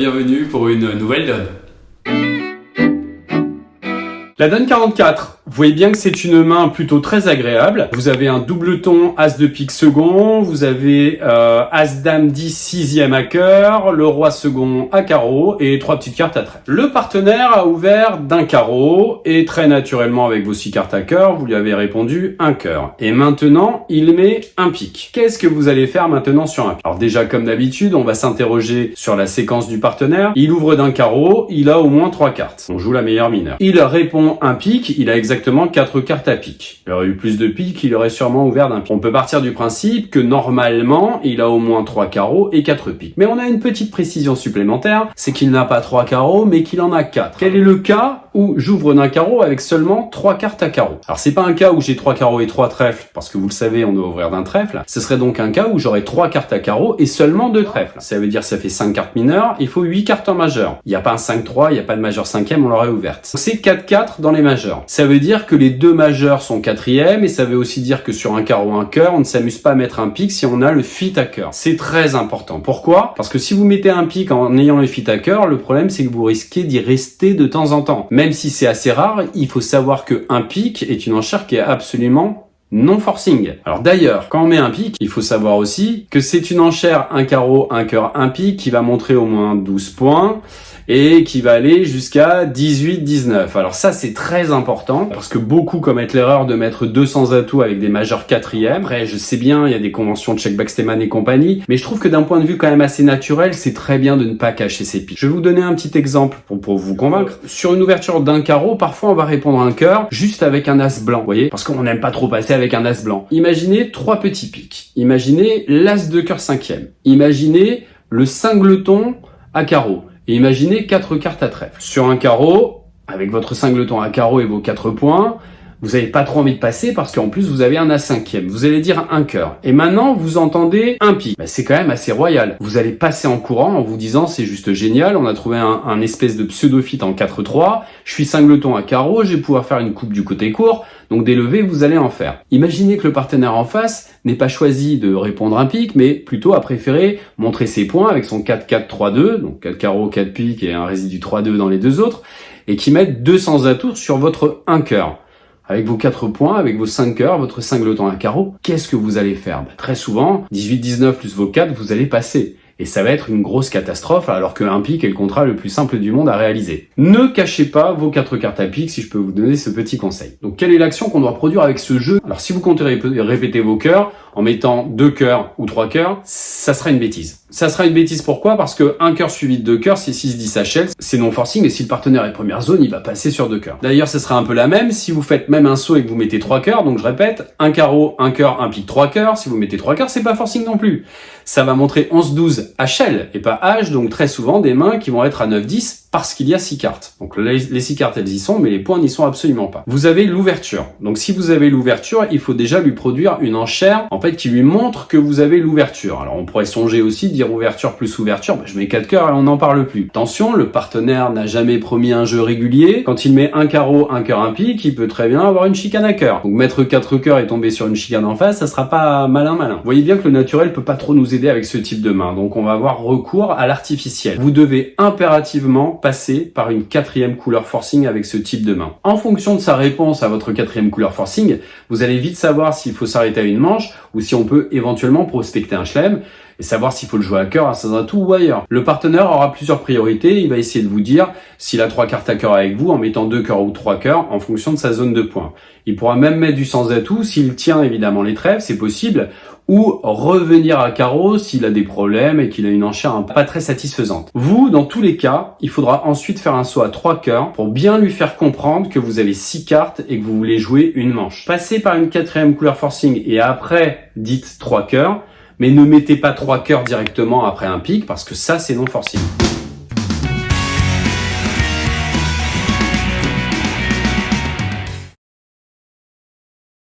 bienvenue pour une nouvelle donne. La donne 44, vous voyez bien que c'est une main plutôt très agréable. Vous avez un double-ton As de pique second, vous avez As-Dame 10 sixième à cœur, le Roi second à carreau et 3 petites cartes à trait. Le partenaire a ouvert d'un carreau et très naturellement avec vos 6 cartes à cœur, vous lui avez répondu un cœur. Et maintenant, il met un pique. Qu'est-ce que vous allez faire maintenant sur un pique? Alors déjà, comme d'habitude, on va s'interroger sur la séquence du partenaire. Il ouvre d'un carreau, il a au moins 3 cartes. On joue la meilleure mineure. Il répond un pique, il a exactement 4 cartes à pique. Il aurait eu plus de piques, il aurait sûrement ouvert d'un pique. On peut partir du principe que normalement, il a au moins 3 carreaux et 4 piques. Mais on a une petite précision supplémentaire, c'est qu'il n'a pas 3 carreaux, mais qu'il en a 4. Quel est le cas où j'ouvre d'un carreau avec seulement 3 cartes à carreau? Alors c'est pas un cas où j'ai 3 carreaux et 3 trèfles, parce que vous le savez, on doit ouvrir d'un trèfle. Ce serait donc un cas où j'aurais 3 cartes à carreau et seulement 2 trèfles. Ça veut dire ça fait 5 cartes mineures, il faut 8 cartes en majeur. Il n'y a pas un 5-3, il n'y a pas de majeur 5e, on l'aurait ouverte. C'est 4-4 dans les majeurs. Ça veut dire que les 2 majeurs sont 4e et ça veut aussi dire que sur un carreau, un cœur, on ne s'amuse pas à mettre un pique si on a le fit à cœur. C'est très important. Pourquoi? Parce que si vous mettez un pique en ayant le fit à cœur, le problème c'est que vous risquez d'y rester de temps en temps. Même si c'est assez rare, il faut savoir que un pique est une enchère qui est absolument non forcing. Alors d'ailleurs, quand on met un pique, il faut savoir aussi que c'est une enchère un carreau, un cœur, un pique qui va montrer au moins 12 points et qui va aller jusqu'à 18-19. Alors ça, c'est très important parce que beaucoup commettent l'erreur de mettre 200 atouts avec des majeurs 4e. Après, je sais bien, il y a des conventions de Check Backsteman et compagnie, mais je trouve que d'un point de vue quand même assez naturel, c'est très bien de ne pas cacher ses piques. Je vais vous donner un petit exemple pour vous convaincre. Sur une ouverture d'un carreau, parfois on va répondre un cœur juste avec un as blanc, vous voyez, parce qu'on n'aime pas trop passer avec un as blanc. Imaginez 3 petits piques. Imaginez l'as de cœur 5e. Imaginez le cingleton à carreau. Et imaginez 4 cartes à trèfle. Sur un carreau, avec votre cingleton à carreau et vos 4 points, vous n'avez pas trop envie de passer parce qu'en plus vous avez un as-5e. Vous allez dire un cœur. Et maintenant vous entendez un pique. C'est quand même assez royal. Vous allez passer en courant en vous disant c'est juste génial, on a trouvé un espèce de pseudo-fit en 4-3, je suis cingleton à carreau, je vais pouvoir faire une coupe du côté court, donc des levées vous allez en faire. Imaginez que le partenaire en face n'ait pas choisi de répondre un pique, mais plutôt a préféré montrer ses points avec son 4-4-3-2, donc 4 carreaux, 4 piques et un résidu 3-2 dans les 2 autres, et qui mette 200 atours sur votre 1 cœur. Avec vos 4 points, avec vos 5 cœurs, votre cingleton à carreau, qu'est-ce que vous allez faire? Très souvent, 18-19 plus vos 4, vous allez passer. Et ça va être une grosse catastrophe alors que un pique est le contrat le plus simple du monde à réaliser. Ne cachez pas vos 4 cartes à pique si je peux vous donner ce petit conseil. Donc quelle est l'action qu'on doit produire avec ce jeu? Alors si vous comptez répéter vos cœurs en mettant 2 cœurs ou 3 cœurs, ça sera une bêtise. Ça sera une bêtise pourquoi? Parce que un cœur suivi de 2 cœurs, c'est 6-10 HL, c'est non forcing et si le partenaire est première zone, il va passer sur 2 cœurs. D'ailleurs, ça sera un peu la même si vous faites même un saut et que vous mettez 3 cœurs, donc je répète, un carreau, un cœur, un pique 3 cœurs, si vous mettez 3 cœurs, c'est pas forcing non plus. Ça va montrer 11-12 HL et pas H, donc très souvent des mains qui vont être à 9-10 parce qu'il y a 6 cartes. Donc les 6 cartes elles y sont, mais les points n'y sont absolument pas. Vous avez l'ouverture. Donc si vous avez l'ouverture, il faut déjà lui produire une enchère en fait qui lui montre que vous avez l'ouverture. Alors on pourrait songer aussi, dire ouverture plus ouverture, je mets 4 cœurs et on n'en parle plus. Attention, le partenaire n'a jamais promis un jeu régulier. Quand il met un carreau, un cœur, un pique, il peut très bien avoir une chicane à cœur. Donc mettre 4 cœurs et tomber sur une chicane en face, ça sera pas malin. Vous voyez bien que le naturel peut pas trop nous aider avec ce type de main. Donc on va avoir recours à l'artificiel. Vous devez impérativement passer par une 4e couleur forcing avec ce type de main. En fonction de sa réponse à votre 4e couleur forcing, vous allez vite savoir s'il faut s'arrêter à une manche ou si on peut éventuellement prospecter un chelem et savoir s'il faut le jouer à cœur, à sans atout ou ailleurs. Le partenaire aura plusieurs priorités, il va essayer de vous dire s'il a 3 cartes à cœur avec vous en mettant 2 cœurs ou 3 cœurs en fonction de sa zone de points. Il pourra même mettre du sans atout s'il tient évidemment les trèfles, c'est possible, ou revenir à carreau s'il a des problèmes et qu'il a une enchère pas très satisfaisante. Vous, dans tous les cas, il faudra ensuite faire un saut à 3 cœurs pour bien lui faire comprendre que vous avez 6 cartes et que vous voulez jouer une manche. Passez par une 4e couleur forcing et après, dites 3 cœurs, mais ne mettez pas 3 cœurs directement après un pique parce que ça, c'est non forcing.